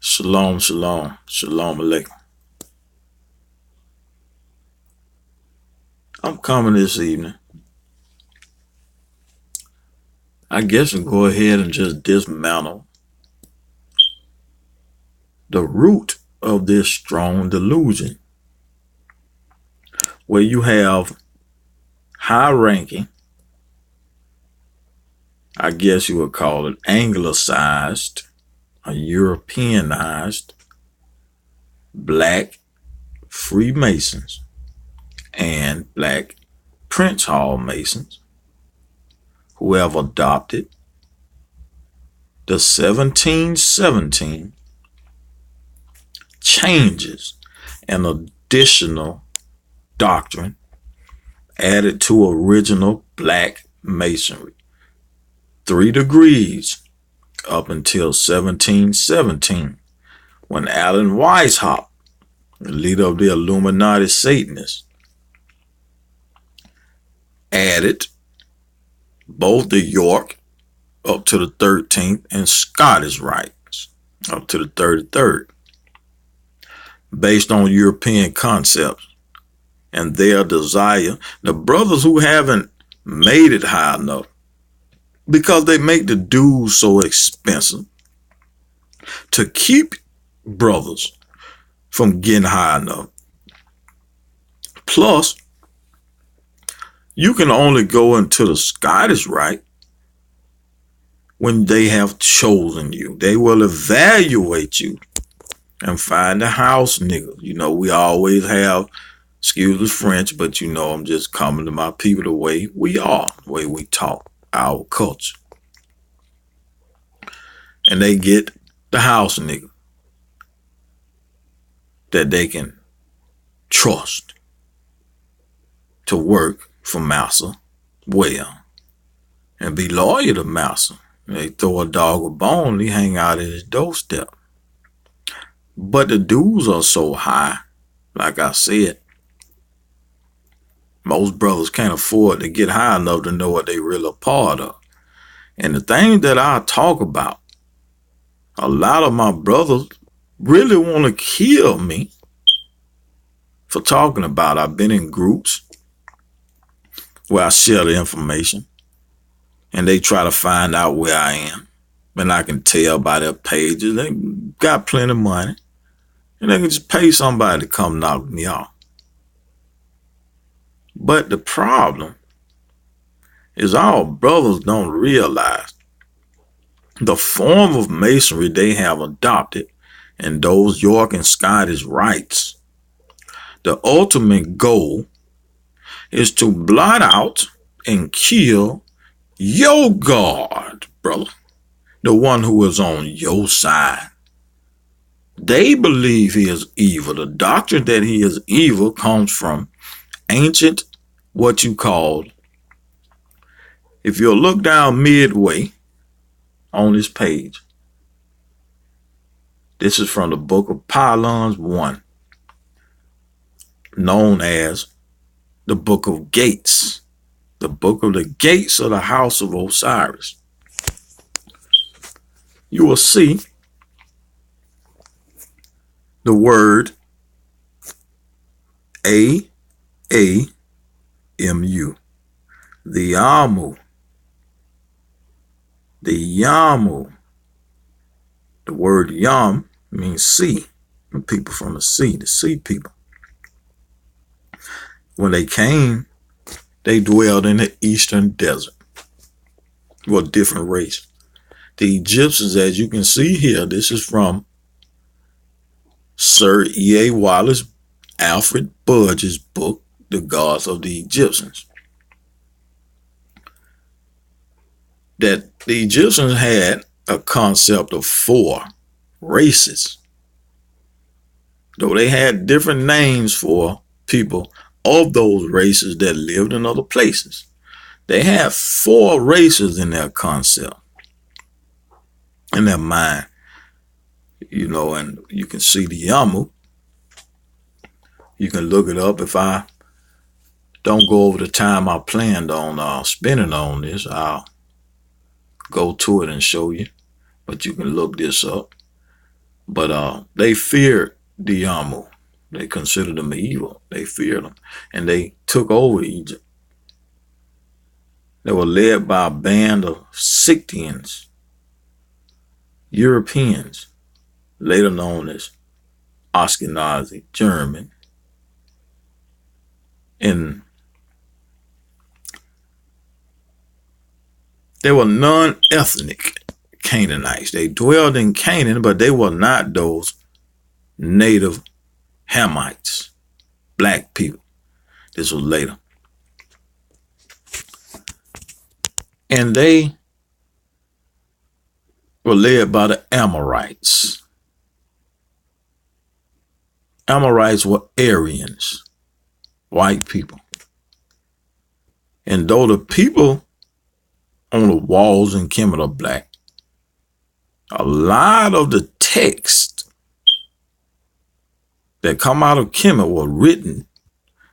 Shalom, shalom, shalom alaikum. I'm coming this evening. I guess and go ahead and just dismantle the root of this strong delusion, where you have high-ranking, I guess you would call it anglicized, or Europeanized, black Freemasons and black Prince Hall Masons who have adopted the 1717 changes and additional doctrine added to original Black Masonry. 3 degrees up until 1717, when Allen Weishaupt, the leader of the Illuminati Satanists, added both the York up to the 13th and Scottish rites up to the 33rd, based on European concepts and their desire. The brothers who haven't made it high enough, because they make the dues so expensive to keep brothers from getting high enough. Plus, you can only go into the Scottish rite when they have chosen you. They will evaluate you and find a house nigga. You know, we always have, excuse the French, but you know, I'm just coming to my people the way we are, the way we talk, our culture. And they get the house nigga that they can trust to work for massa well and be loyal to massa. They throw a dog a bone, he hang out at his doorstep. But the dues are so high, like I said, most brothers can't afford to get high enough to know what they really are part of. And the things that I talk about, a lot of my brothers really want to kill me for talking about. I've been in groups where I share the information and they try to find out where I am. And I can tell by their pages. They got plenty of money and they can just pay somebody to come knock me off. But the problem is our brothers don't realize the form of masonry they have adopted and those York and Scottish rites. The ultimate goal is to blot out and kill your God, brother, the one who is on your side. They believe he is evil. The doctrine that he is evil comes from ancient, what you call, if you'll look down midway on this page, this is from the book of Pylons 1, known as the book of gates, the book of the gates of the house of Osiris. You will see the word AAMU, the Yamu. The Yamu. The word Yam means sea. The people from the sea people. When they came, they dwelled in the eastern desert. Well, different race. The Egyptians, as you can see here, this is from Sir E.A. Wallis, Alfred Budge's book, The Gods of the Egyptians. That the Egyptians had a concept of 4 races. Though they had different names for people of those races that lived in other places. They had 4 races in their concept, in their mind. You know, and you can see the Yamu. You can look it up. If I don't go over the time I planned on spending on this, I'll go to it and show you. But you can look this up. But they feared the Yamu. They considered them evil. They feared them. And they took over Egypt. They were led by a band of Scythians, Europeans, later known as Ashkenazi German. And they were non-ethnic Canaanites. They dwelled in Canaan, but they were not those native Hamites, black people. This was later. And they were led by the Amorites. Amorites were Aryans, white people. And though the people on the walls in Kemet are black, a lot of the text that come out of Kemet were written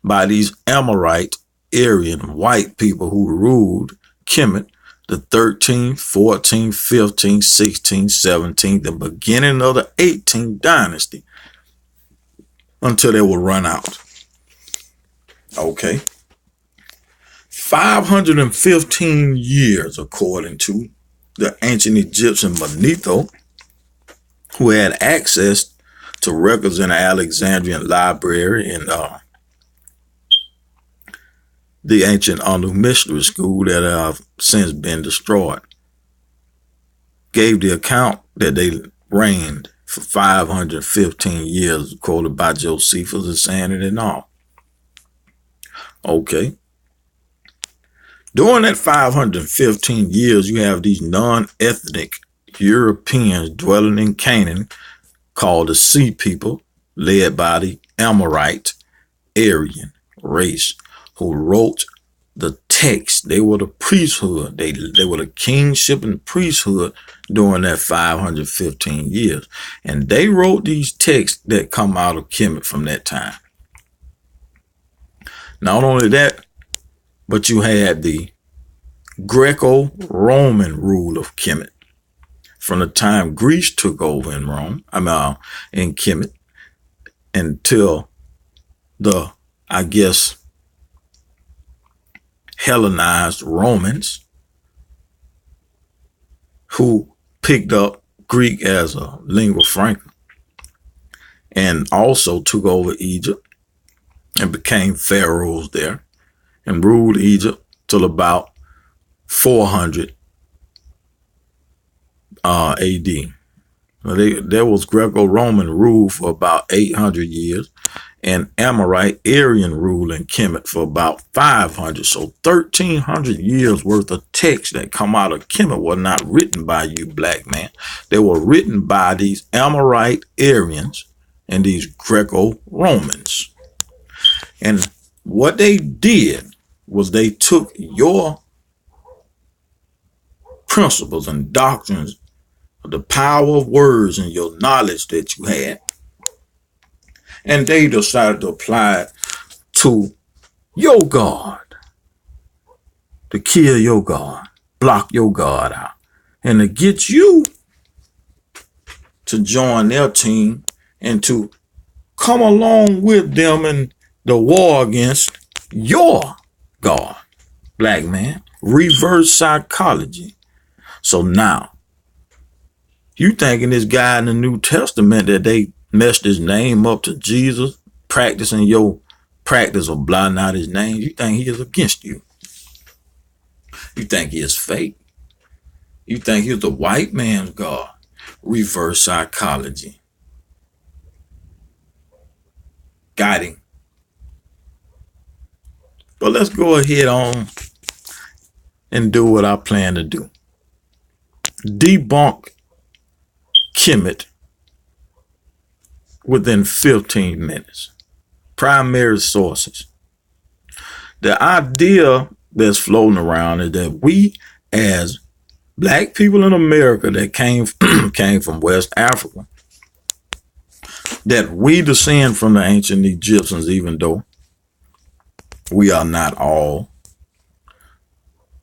by these Amorite, Aryan, white people who ruled Kemet the 13th, 14th, 15th, 16th, 17th, the beginning of the 18th dynasty, until they were run out. Okay. 515 years, according to the ancient Egyptian Manetho, who had access to records in the Alexandrian library and the ancient Anu mystery school that have since been destroyed, gave the account that they reigned for 515 years, quoted by Josephus as saying it and all. Okay. During that 515 years, you have these non-ethnic Europeans dwelling in Canaan called the Sea People, led by the Amorite Aryan race, who wrote the text. They were the priesthood. They were the kingship and priesthood during that 515 years. And they wrote these texts that come out of Kemet from that time. Not only that, but you had the Greco-Roman rule of Kemet from the time Greece took over in in Kemet, until the, I guess, Hellenized Romans, who picked up Greek as a lingua franca and also took over Egypt and became pharaohs there and ruled Egypt till about 400 AD. There was Greco-Roman rule for about 800 years and Amorite Aryan rule in Kemet for about 500. So 1,300 years worth of text that come out of Kemet were not written by you, black man. They were written by these Amorite Aryans and these Greco-Romans. And what they did was they took your principles and doctrines, the power of words and your knowledge that you had, and they decided to apply it to your God, to kill your God, block your God out, and to get you to join their team and to come along with them in the war against your God, black man. Reverse psychology. So now, you thinking this guy in the New Testament that they messed his name up to Jesus, practicing your practice of blotting out his name, you think he is against you. You think he is fake. You think he's the white man's God. Reverse psychology. Got him. But let's go ahead on and do what I plan to do. Debunk Kemet within 15 minutes. Primary sources. The idea that's floating around is that we, as black people in America that came from West Africa, that we descend from the ancient Egyptians, even though we are not all,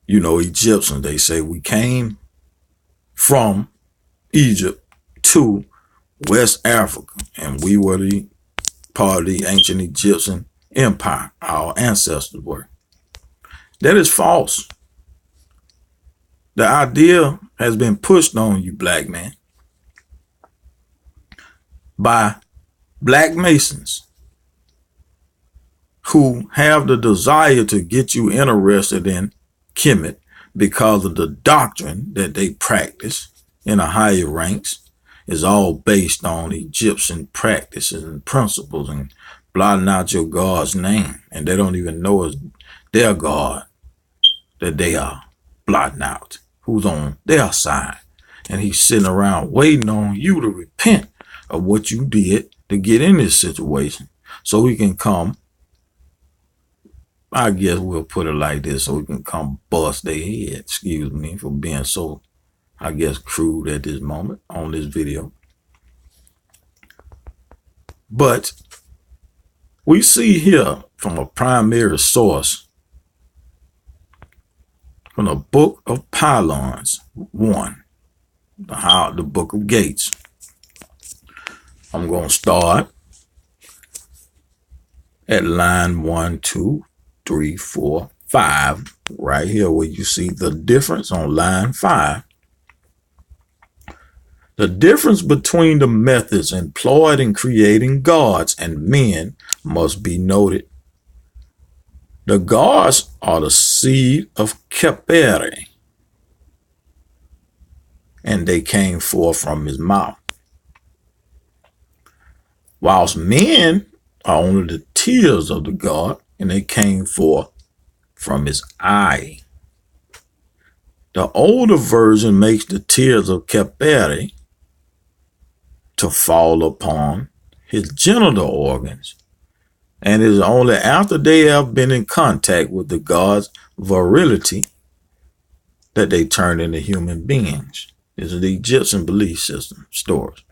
Egyptians. They say we came from Egypt to West Africa, and we were the part of the ancient Egyptian empire. Our ancestors were. That is false. The idea has been pushed on you, black man, by Black Masons who have the desire to get you interested in Kemet because of the doctrine that they practice in the higher ranks is all based on Egyptian practices and principles and blotting out your God's name. And they don't even know it's their God that they are blotting out, who's on their side. And he's sitting around waiting on you to repent of what you did to get in this situation so he can come, I guess we'll put it like this, so we can come bust their head. Excuse me for being so, I guess, crude at this moment on this video. But we see here from a primary source, from the Book of Pylons 1, the Book of Gates. I'm going to start at line 1, 2, 3, 4, 5, right here where you see the difference on line 5. The difference between the methods employed in creating gods and men must be noted. The gods are the seed of Kemetic, and they came forth from his mouth, whilst men are only the tears of the god, and they came forth from his eye. The older version makes the tears of Kemetic to fall upon his genital organs, and it is only after they have been in contact with the god's virility that they turn into human beings. This is the Egyptian belief system stories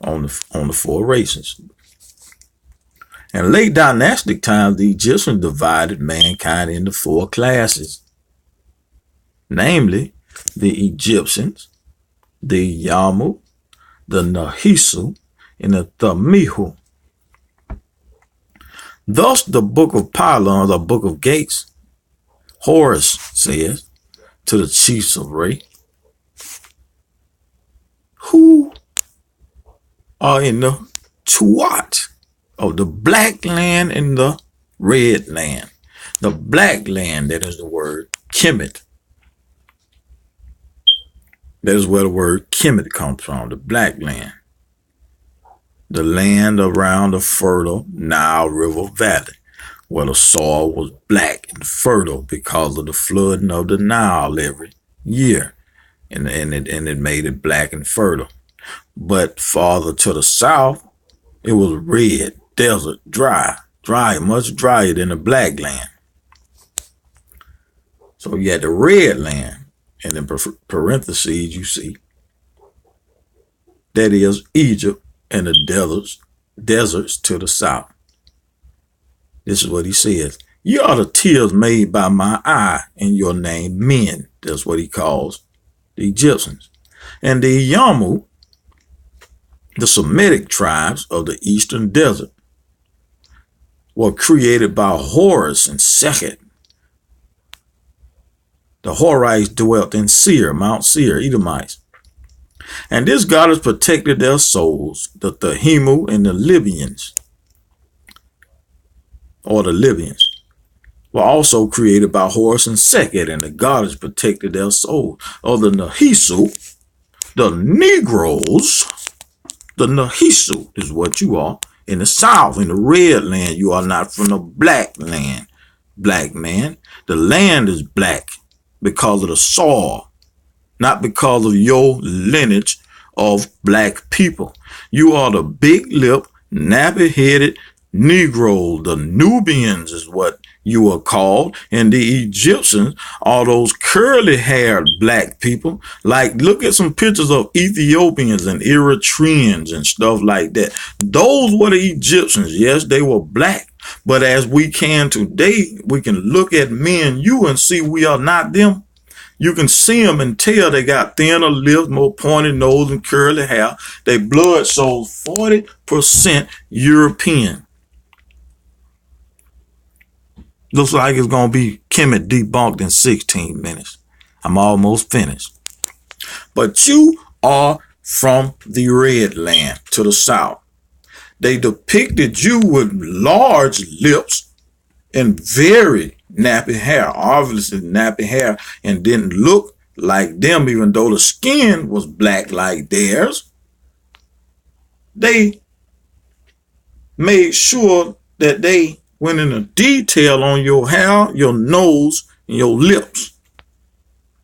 on the 4 races. In late dynastic times, the Egyptians divided mankind into 4 classes, namely the Egyptians, the Yamu, the Nahisu, and the Thamihu. Thus, the Book of Pylons, or Book of Gates, Horus says to the chiefs of Re, who are in the Tuat of the black land and the red land. The black land, that is the word Kemet. That is where the word Kemet comes from, the black land. The land around the fertile Nile River Valley, where the soil was black and fertile because of the flooding of the Nile every year. And it made it black and fertile. But farther to the south, it was red, desert, dry, much drier than the black land. So you had the red land, and in parentheses you see, that is Egypt and the deserts to the south. This is what he says. You are the tears made by my eye in your name, men. That's what he calls the Egyptians. And the Yamu, the Semitic tribes of the eastern desert, were created by Horus and Sekhet. The Horites dwelt in Seir, Mount Seir, Edomites. And this goddess protected their souls. The Thahimu and the Libyans, or the Libyans, were also created by Horus and Sekhet, and the goddess protected their souls. Or the Nahisu, the Negroes, the Nahisu is what you are. In the south, in the red land, you are not from the black land, black man. The land is black because of the soil, not because of your lineage of black people. You are the big-lipped, nappy-headed Negroes. The Nubians is what you are called. And the Egyptians are those curly-haired black people. Like, look at some pictures of Ethiopians and Eritreans and stuff like that. Those were the Egyptians. Yes, they were black. But as we can today, we can look at me and you and see we are not them. You can see them and tell they got thinner lips, more pointed nose, and curly hair. Their blood shows 40% European. Looks like it's going to be Kemet debunked in 16 minutes. I'm almost finished. But you are from the red land to the south. They depicted you with large lips and very nappy hair, obviously nappy hair, and didn't look like them, even though the skin was black like theirs. They made sure that they went into detail on your hair, your nose, and your lips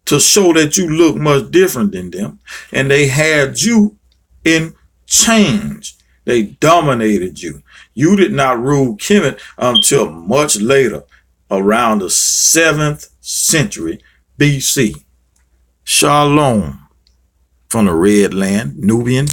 to show that you look much different than them. And they had you in chains. They dominated you. You did not rule Kemet until much later, around the 7th century BC. Shalom from the Red Land, Nubian